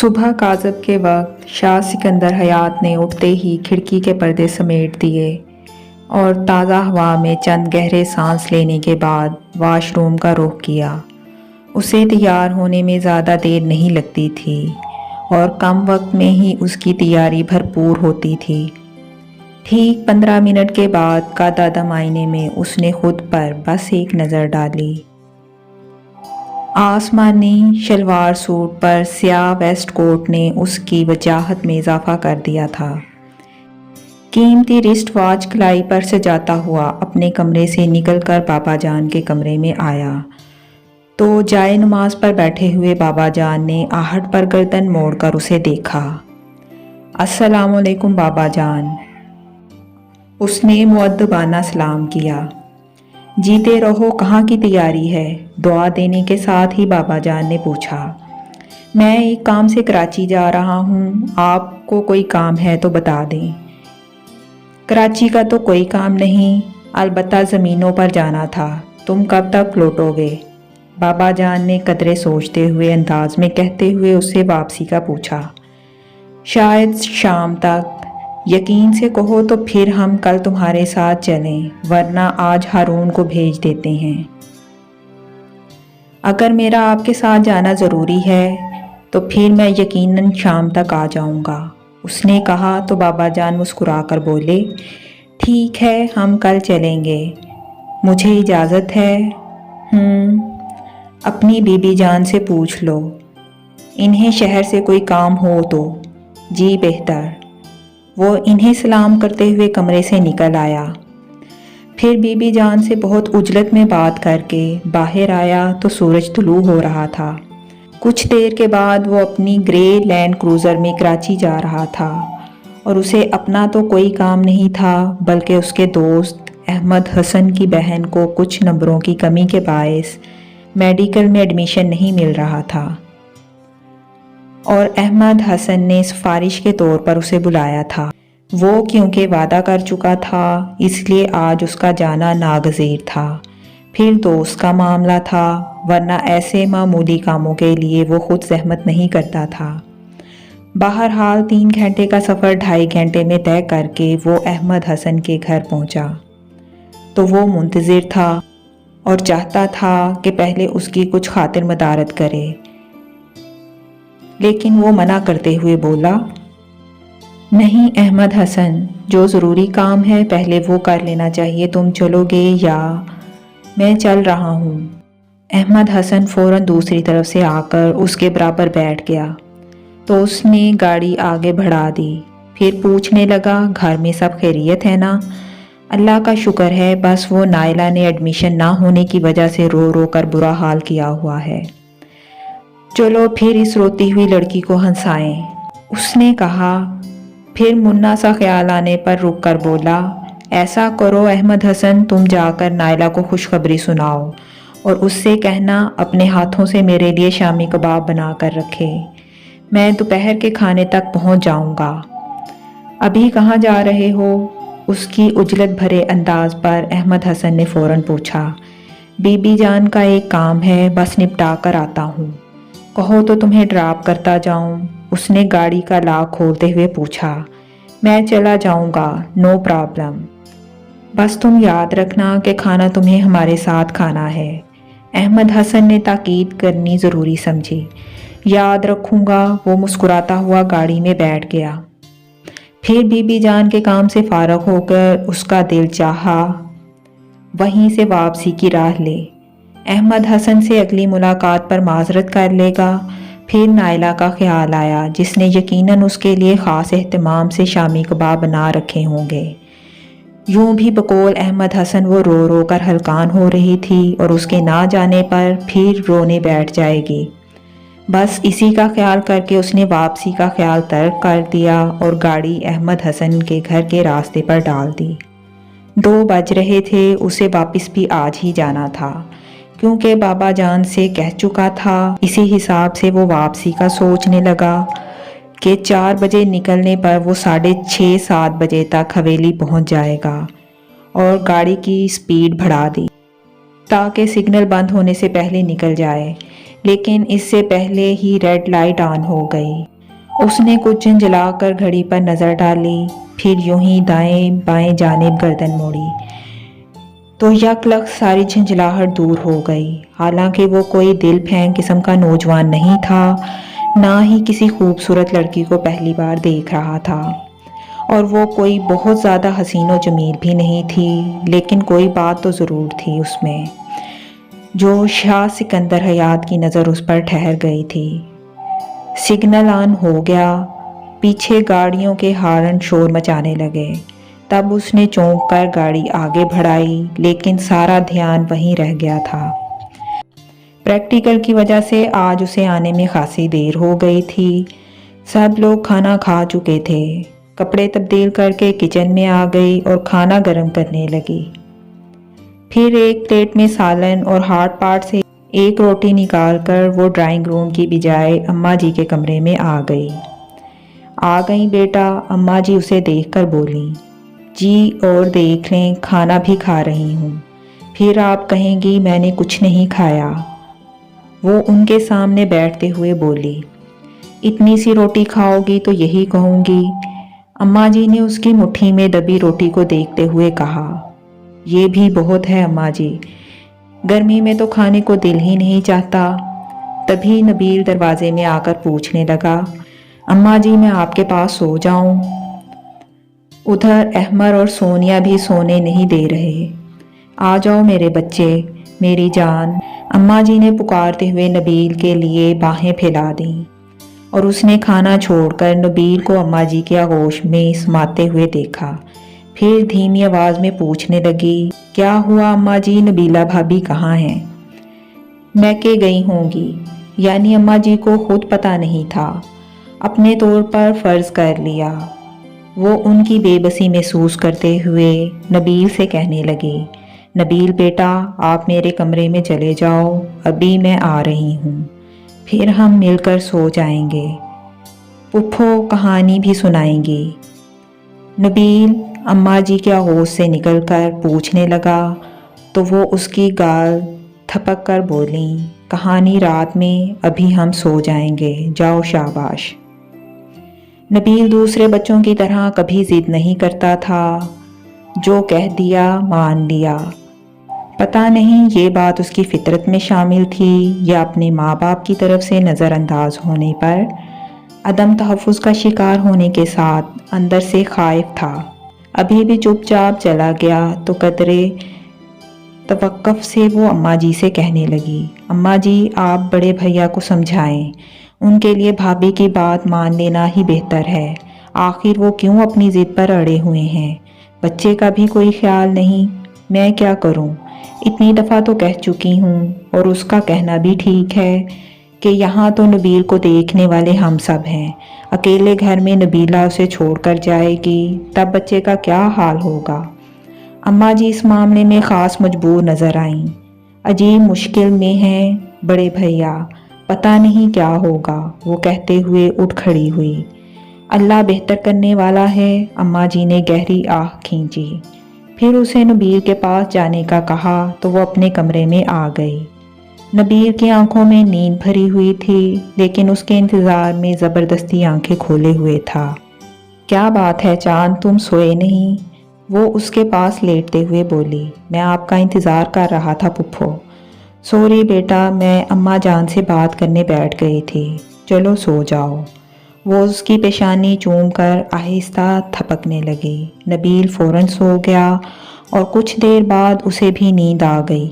सुबह काज़ब के वक्त शाह सिकंदर हयात ने उठते ही खिड़की के पर्दे समेट दिए और ताज़ा हवा में चंद गहरे सांस लेने के बाद वॉशरूम का रुख किया। उसे तैयार होने में ज़्यादा देर नहीं लगती थी और कम वक्त में ही उसकी तैयारी भरपूर होती थी। ठीक 15 मिनट के बाद कादादम आईने में उसने खुद पर बस एक नज़र डाली। आसमानी शलवार सूट पर स्याह वेस्ट कोट ने उसकी वजाहत में इजाफा कर दिया था। कीमती रिस्ट वॉच कलाई पर सजाता हुआ अपने कमरे से निकलकर बाबा जान के कमरे में आया तो जाए नमाज पर बैठे हुए बाबा जान ने आहट पर गर्दन मोड़कर उसे देखा। अस्सलामुअलैकुम बाबा जान, उसने मुअद्दबाना सलाम किया। जीते रहो, कहाँ की तैयारी है? दुआ देने के साथ ही बाबा जान ने पूछा। मैं एक काम से कराची जा रहा हूँ, आपको कोई काम है तो बता दें। कराची का तो कोई काम नहीं, अलबत्ता ज़मीनों पर जाना था। तुम कब तक लौटोगे? बाबा जान ने कदरे सोचते हुए अंदाज में कहते हुए उससे वापसी का पूछा। शायद शाम तक। यकीन से कहो तो फिर हम कल तुम्हारे साथ चलें, वरना आज हारून को भेज देते हैं। अगर मेरा आपके साथ जाना ज़रूरी है तो फिर मैं यकीनन शाम तक आ जाऊंगा, उसने कहा तो बाबा जान मुस्कुराकर बोले, ठीक है, हम कल चलेंगे। मुझे इजाज़त है? अपनी बीबी जान से पूछ लो, इन्हें शहर से कोई काम हो तो। जी बेहतर। वो इन्हें सलाम करते हुए कमरे से निकल आया। फिर बीबी जान से बहुत उजलत में बात करके बाहर आया तो सूरज तुलू हो रहा था। कुछ देर के बाद वो अपनी ग्रे लैंड क्रूज़र में कराची जा रहा था और उसे अपना तो कोई काम नहीं था, बल्कि उसके दोस्त अहमद हसन की बहन को कुछ नंबरों की कमी के बायस मेडिकल में एडमिशन नहीं मिल रहा था और अहमद हसन ने सिफारिश के तौर पर उसे बुलाया था। वो क्योंकि वादा कर चुका था इसलिए आज उसका जाना नागज़ीर था। फिर दोस्त का मामला था, वरना ऐसे मामूली कामों के लिए वो खुद ज़हमत नहीं करता था। बहरहाल 3 घंटे का सफ़र 2.5 घंटे में तय करके वो अहमद हसन के घर पहुंचा तो वो मुंतज़िर था और चाहता था कि पहले उसकी कुछ खातिर मदारत करे, लेकिन वो मना करते हुए बोला, नहीं अहमद हसन, जो ज़रूरी काम है पहले वो कर लेना चाहिए। तुम चलोगे या? मैं चल रहा हूँ। अहमद हसन फ़ौरन दूसरी तरफ से आकर उसके बराबर बैठ गया तो उसने गाड़ी आगे बढ़ा दी। फिर पूछने लगा, घर में सब खैरियत है ना? अल्लाह का शुक्र है, बस वो नायला ने एडमिशन ना होने की वजह से रो रो कर बुरा हाल किया हुआ है। चलो फिर इस रोती हुई लड़की को हंसाएं, उसने कहा। फिर मुन्ना सा ख्याल आने पर रुक कर बोला, ऐसा करो अहमद हसन, तुम जाकर नायला को खुशखबरी सुनाओ और उससे कहना अपने हाथों से मेरे लिए शामी कबाब बना कर रखे। मैं दोपहर के खाने तक पहुंच जाऊंगा। अभी कहाँ जा रहे हो? उसकी उजलत भरे अंदाज पर अहमद हसन ने फ़ौरन पूछा। बीबी जान का एक काम है, बस निपटा कर आता हूँ। कहो तो तुम्हें ड्रॉप करता जाऊं? उसने गाड़ी का लॉक खोलते हुए पूछा। मैं चला जाऊंगा, नो प्रॉब्लम। बस तुम याद रखना कि खाना तुम्हें हमारे साथ खाना है। अहमद हसन ने ताकीद करनी ज़रूरी समझी। याद रखूंगा, वो मुस्कुराता हुआ गाड़ी में बैठ गया। फिर बीबी जान के काम से फारग होकर उसका दिल चाहा वहीं से वापसी की राह ले। अहमद हसन से अगली मुलाकात पर माजरत कर लेगा। फिर नायला का ख्याल आया, जिसने यकीनन उसके लिए ख़ास एहतमाम से शामी कबाब बना रखे होंगे। यूं भी बकौल अहमद हसन वो रो रो कर हलकान हो रही थी और उसके ना जाने पर फिर रोने बैठ जाएगी। बस इसी का ख्याल करके उसने वापसी का ख्याल तर्क कर दिया और गाड़ी अहमद हसन के घर के रास्ते पर डाल दी। 2 बज रहे थे, उसे वापस भी आज ही जाना था क्योंकि बाबा जान से कह चुका था। इसी हिसाब से वो वापसी का सोचने लगा कि 4 बजे निकलने पर वो 6:30-7 बजे तक हवेली पहुंच जाएगा और गाड़ी की स्पीड बढ़ा दी ताकि सिग्नल बंद होने से पहले निकल जाए। लेकिन इससे पहले ही रेड लाइट ऑन हो गई। उसने कुछ झंझलाकर घड़ी पर नज़र डाली, फिर यूं ही दाएं बाएं जानिब गर्दन मोड़ी तो यकलख सारी झंझलाहट दूर हो गई। हालांकि वो कोई दिल फेंक किस्म का नौजवान नहीं था, ना ही किसी खूबसूरत लड़की को पहली बार देख रहा था, और वो कोई बहुत ज़्यादा हसीन व जमील भी नहीं थी, लेकिन कोई बात तो ज़रूर थी उसमें जो शाह सिकंदर हयात की नज़र उस पर ठहर गई थी। सिग्नल ऑन हो गया, पीछे गाड़ियों के हॉर्न शोर मचाने लगे। तब उसने चौंक कर गाड़ी आगे बढ़ाई, लेकिन सारा ध्यान वहीं रह गया था। प्रैक्टिकल की वजह से आज उसे आने में खासी देर हो गई थी। सब लोग खाना खा चुके थे। कपड़े तब्दील करके किचन में आ गई और खाना गर्म करने लगी। फिर एक प्लेट में सालन और हार्ड पार्ट से एक रोटी निकालकर वो ड्राइंग रूम की बजाय अम्मा जी के कमरे में आ गई। आ गई बेटा, अम्मा जी उसे देखकर बोली। जी और देख लें, खाना भी खा रही हूँ, फिर आप कहेंगी मैंने कुछ नहीं खाया। वो उनके सामने बैठते हुए बोली। इतनी सी रोटी खाओगी तो यही कहूँगी। अम्मा जी ने उसकी मुट्ठी में दबी रोटी को देखते हुए कहा। ये भी बहुत है अम्मा जी, गर्मी में तो खाने को दिल ही नहीं चाहता। तभी नबील दरवाजे में आकर पूछने लगा, अम्मा जी मैं आपके पास सो जाऊं? उधर अहमर और सोनिया भी सोने नहीं दे रहे। आ जाओ मेरे बच्चे, मेरी जान, अम्मा जी ने पुकारते हुए नबील के लिए बाहें फैला दी, और उसने खाना छोड़कर नबील को अम्मा जी के आगोश में समाते हुए देखा। फिर धीमी आवाज़ में पूछने लगी, क्या हुआ अम्मा जी, नबीला भाभी कहाँ हैं? मैके गई होंगी। यानी अम्मा जी को खुद पता नहीं था, अपने तौर पर फ़र्ज़ कर लिया। वो उनकी बेबसी महसूस करते हुए नबील से कहने लगी, नबील बेटा आप मेरे कमरे में चले जाओ, अभी मैं आ रही हूँ, फिर हम मिलकर सो जाएंगे। पुप्पो कहानी भी सुनाएंगी। नबील अम्मा जी के आगोश से निकलकर पूछने लगा तो वो उसकी गाल थपक कर बोली, कहानी रात में, अभी हम सो जाएंगे, जाओ शाबाश। नबील दूसरे बच्चों की तरह कभी ज़िद नहीं करता था, जो कह दिया मान लिया। पता नहीं ये बात उसकी फितरत में शामिल थी या अपने माँ बाप की तरफ से नज़रअंदाज होने पर अदम तहफ़्फ़ुज़ का शिकार होने के साथ अंदर से खाइफ था। अभी भी चुपचाप चला गया तो कदरे तवक्कुफ़ से वो अम्मा जी से कहने लगी, अम्मा जी आप बड़े भैया को समझाएं, उनके लिए भाभी की बात मान लेना ही बेहतर है। आखिर वो क्यों अपनी ज़िद पर अड़े हुए हैं? बच्चे का भी कोई ख्याल नहीं। मैं क्या करूं? इतनी दफ़ा तो कह चुकी हूं, और उसका कहना भी ठीक है कि यहाँ तो नबील को देखने वाले हम सब हैं। अकेले घर में नबीला उसे छोड़कर जाएगी, तब बच्चे का क्या हाल होगा? अम्मा जी इस मामले में ख़ास मजबूर नज़र आईं। अजीब मुश्किल में हैं बड़े भैया, पता नहीं क्या होगा। वो कहते हुए उठ खड़ी हुई। अल्लाह बेहतर करने वाला है। अम्मा जी ने गहरी आह खींची। फिर उसे नबील के पास जाने का कहा तो वो अपने कमरे में आ गई। नबील की आंखों में नींद भरी हुई थी, लेकिन उसके इंतज़ार में ज़बरदस्ती आंखें खोले हुए था। क्या बात है चांद, तुम सोए नहीं? वो उसके पास लेटते हुए बोली। मैं आपका इंतज़ार कर रहा था पुप्पो। सॉरी बेटा, मैं अम्मा जान से बात करने बैठ गई थी। चलो सो जाओ। वो उसकी पेशानी चूम कर आहिस्ता थपकने लगी। नबील फ़ौरन सो गया और कुछ देर बाद उसे भी नींद आ गई।